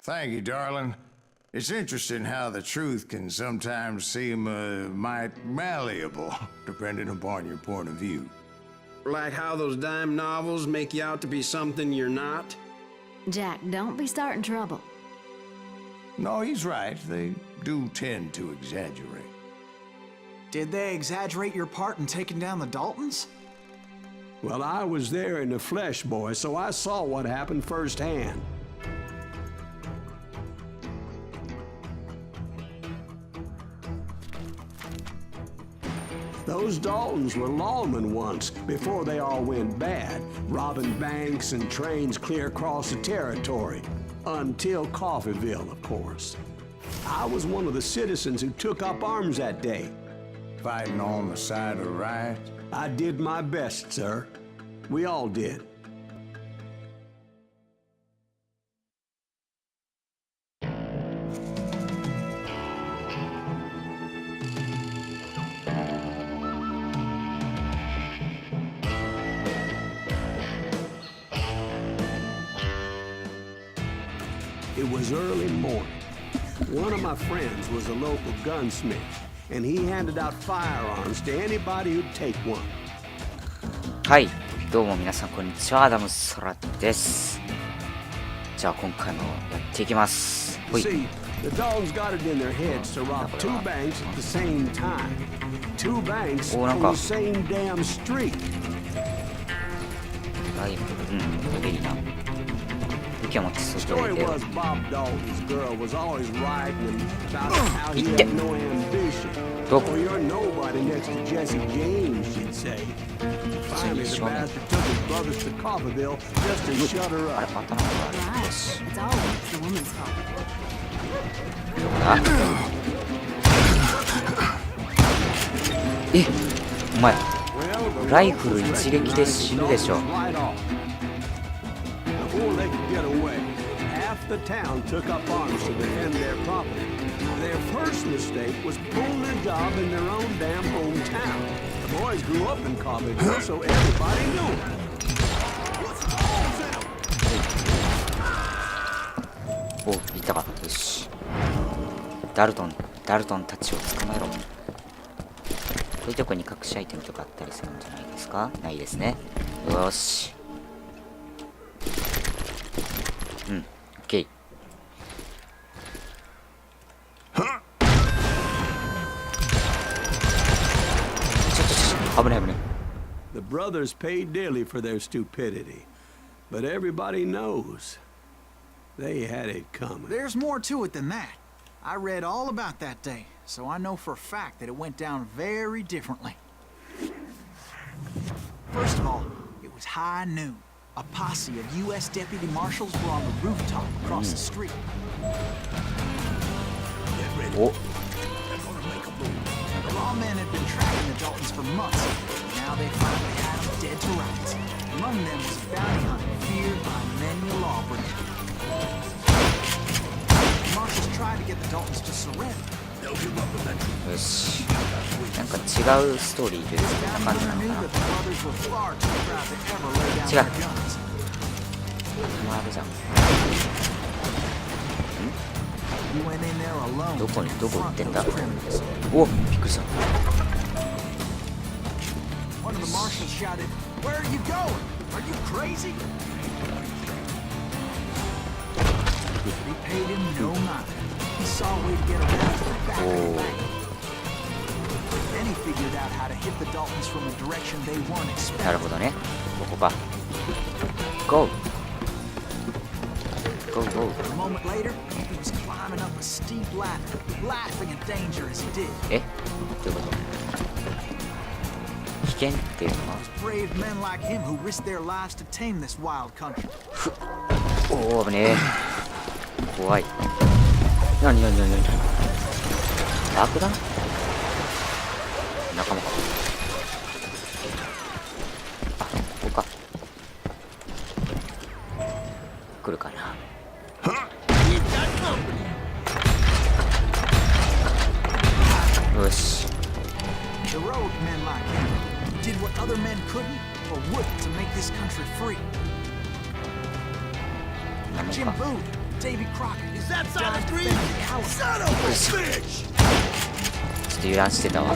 Thank you, darling. It's interesting how the truth can sometimes seem might malleable, depending upon your point of view. Like how those dime novels make you out to be something you're not? Jack, don't be starting trouble. No, he's right. They do tend to exaggerate. Did they exaggerate your part in taking down the Daltons? Well, I was there in the flesh, boy, so I saw what happened firsthand. Those Daltons were lawmen once, before they all went bad, robbing banks and trains clear across the territory. Until Coffeeville, of course. I was one of the citizens who took up arms that day. Fighting on the side of right? I did my best, sir. We all did. It was early morning. One of my friends was a local gunsmith, and he handed out firearms to anybody who'd take one. はい、どうも皆さんこんにちは、アダムソラです。じゃあ今回もやっていきます。ほい。 See, the dogs got it in their heads to rob two banks at the same time. Two banks on the same damn street. ライブル、レベリーな。武器を持って外へ出よう。 Bob Dalton's girl was always writing about how he had no ambition. Oh, you're nobody next to Jesse James, she'd say. Finally, the bastard took his brothers to Coffeeville just to shut her up. Right. It's always the woman's fault. え、お前ライフル一撃で死ぬでしょ。 Before they could get away, half the town took up arms to defend their property. Their first mistake was pulling their job in their own damn hometown. The boys grew up in Coffeeville, so everybody knew them. お、いたか。よし。ダルトンたちを捕まえろ。こういうとこに隠しアイテムとかあったりするんじゃないですか？ないですね。よし。うん、オッケー。危ない危ない。 The brothers paid dearly for their stupidity, but everybody knows they had it coming. There's more to it than that. I read all about that day, so I know for a fact that it went down very differently. First of all, it was high noon. A posse of U.S. deputy marshals were on the rooftop across the street. Get ready. Oh. They're gonna make a move. The lawmen had been tracking the Daltons for months. Now they finally had them dead to rights. Among them was a bounty hunter feared by many a lawbreaker. The marshals tried to get the Daltons to surrender. They'll give up eventually. よし。なんか違うストーリーでそんな感じなのかな。違う。あれじゃん。どこ行ってんだ。お、びっくりした。なるほどね。ここか。Go! Go, go. A moment later, he was climbing up a steep ladder, laughing at danger as he did. え？どういうこと？危険っていうのは？ Brave men like him who risked their lives to tame this wild country. おお、危ねえ。怖い。なに爆弾？仲間か。あ、ここか。来るかな。よし。 Heroic men like him did what other men couldn't or wouldn't to make this country free. Jim Boone, Davy Crockett is that Son of Green! Son of a bitch! ちょっと油断してたわ。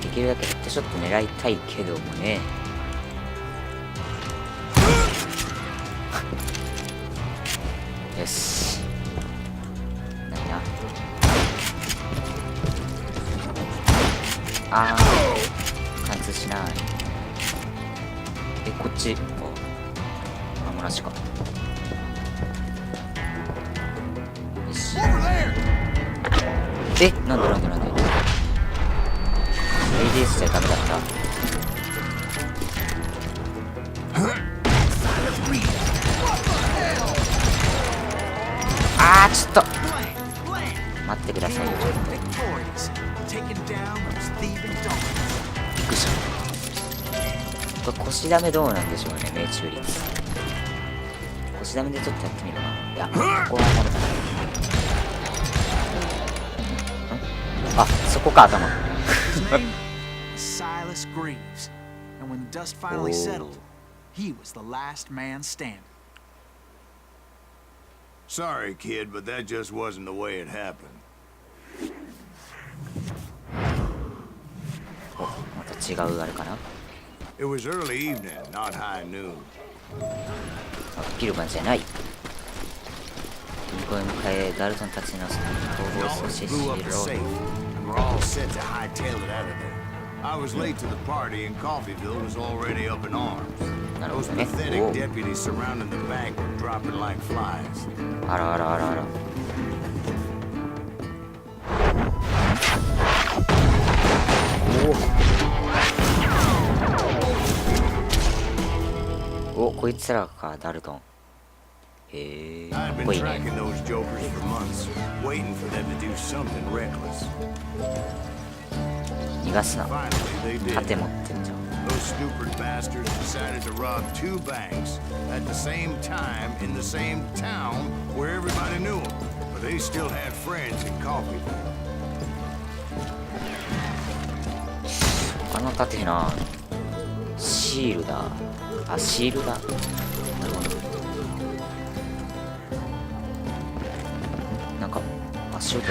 できるだけヘッドショット狙いたいけどもね。よし。ないな。あー、貫通しない。こっち。あ、もなしか。よし。なんでADS じゃダメだった。ちょっと待ってくださいよ。びっくりした。これ腰ダメどうなんでしょうね、命中率。腰ダメでちょっとやってみるな。いや、ここはダメだな。そこか、頭。Silas Greaves, and when dust finally settled, he was the last man standing. Sorry, kid, but that just wasn't the way it happened. また違うあれかな。 It was early evening, not high noon. 昼間じゃない。向こうへ向かえ、ダルトンたちの逃亡阻止し Blew up the ろ。 safe, and we're all set to hightail it out of there. I was late to the party, and Coffeeville was already up in arms. Those pathetic deputies surrounding the bank were dropping like flies. あら。お、こいつらか、ダルトン。へえ、か I'd っ been こいいね。 tracking those jokers for months, waiting for them to do something reckless. 逃がすな。 Finally, they did. 盾持ってんじゃん。 Those stupid bastards decided to rob 2 banks at the same time in the same town where everybody knew them. But they still had friends in Coffeeville. あの盾な、シールだ。シールだ。なるほど。なんか足音。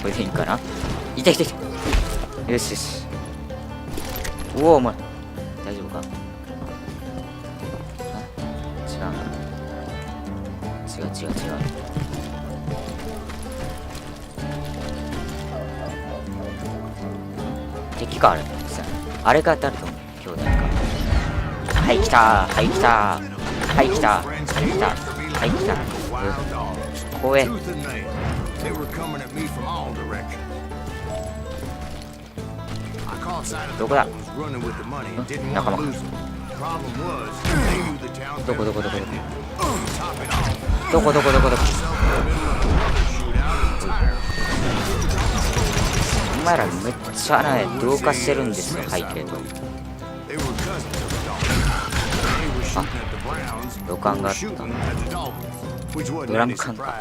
これでいいかな。痛い。よし。おお、お前大丈夫か。違う。敵か、あれがダルトン兄弟か。はい来た。怖え。どこだ。仲間か。どこ。お前らめっちゃね、同化してるんですよ、背景と。土管があった。ドラム缶か。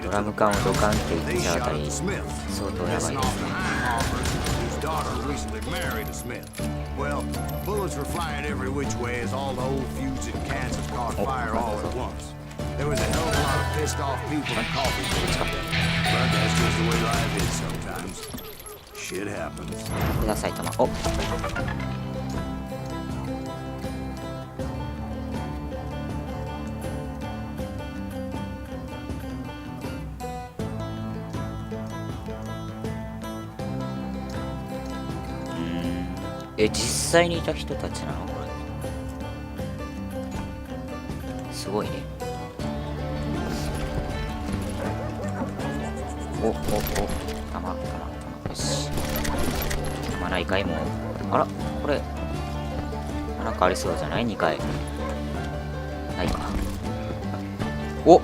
ドラム缶を土管って言っちゃうあたり相当やばいですね。There was a hell of a lot of pissed off people in Coffeeville, but that's just the way life is sometimes. Shit happens. ください、玉。お。実際にいた人たちなのこれ。すごいね。お、玉。よし。玉ないかいもう。あら、これ。なんかありそうじゃない ?2 回。ないか。お、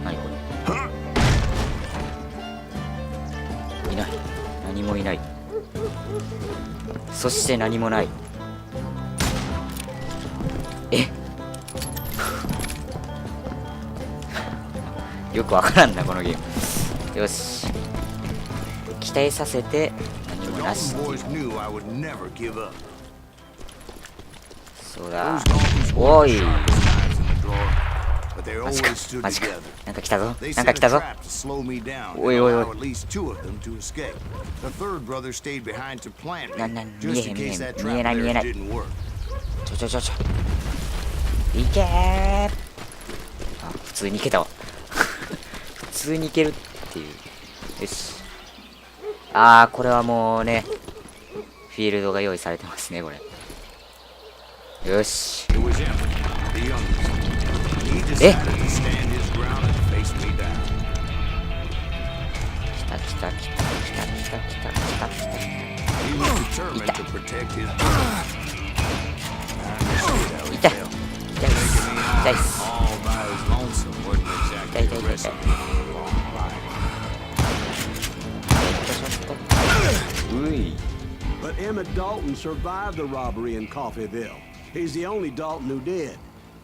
何これ。いない。何もいない。そして何もない。えよくわからんなこのゲーム。よし、期待させて何もなし。 Dalton boys knew I would never give up. そうだ。 Those Daltons お weren't い the sharpest knives in the drawer, but they マジか always stood マジか together. なんか来たぞ They なんか set 来 a たぞ。 trap to slow me down and Oi, oi, oi. allow at least 2 of them to escape. The third brother stayed behind to plant me, な just in 見え case ない that 見え trap ない of 見え theirs ない。 didn't work. ちょいけー。あ、普通にいけたわ普通にいけるっていう。よし、あーこれはもうねフィールドが用意されてますねこれ。よし、 It was him, the youngest. He decided to stand his ground and face me down. 来た来た来た来た来た来た来た来た。 He was determined to protect his brother. I understood how he 痛い felt. 痛いっす Taking me 痛いっ on す。 all by his lonesome wasn't exactly a Die. recipe for a long life. うい。 But Emmett Dalton survived the robbery in Coffeeville. He's the only Dalton who did.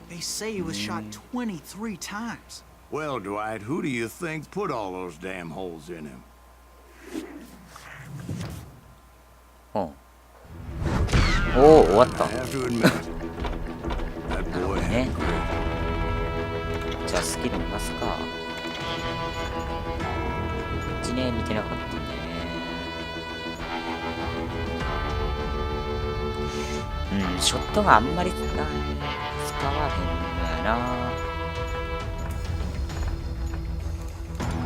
They say he was shot 23 times. Well, Dwight, who do you think put all those damn holes in him? おお、終わった I have to admit, that boy had ね。じゃあスキル見ますか。こっちね見てなかったね。うん、ショットがあんまり使わへんのやな。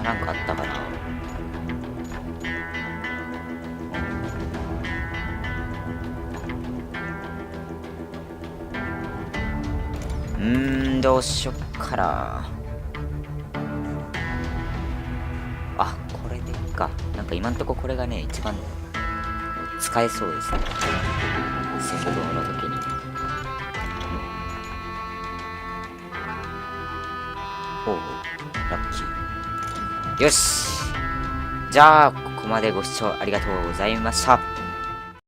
なんかあったかな。どうしよっかな。あ、これでいいか。なんか今んとここれがね一番使えそうですね、戦闘の時に。おう、ラッキー。よし、じゃあここまでご視聴ありがとうございました。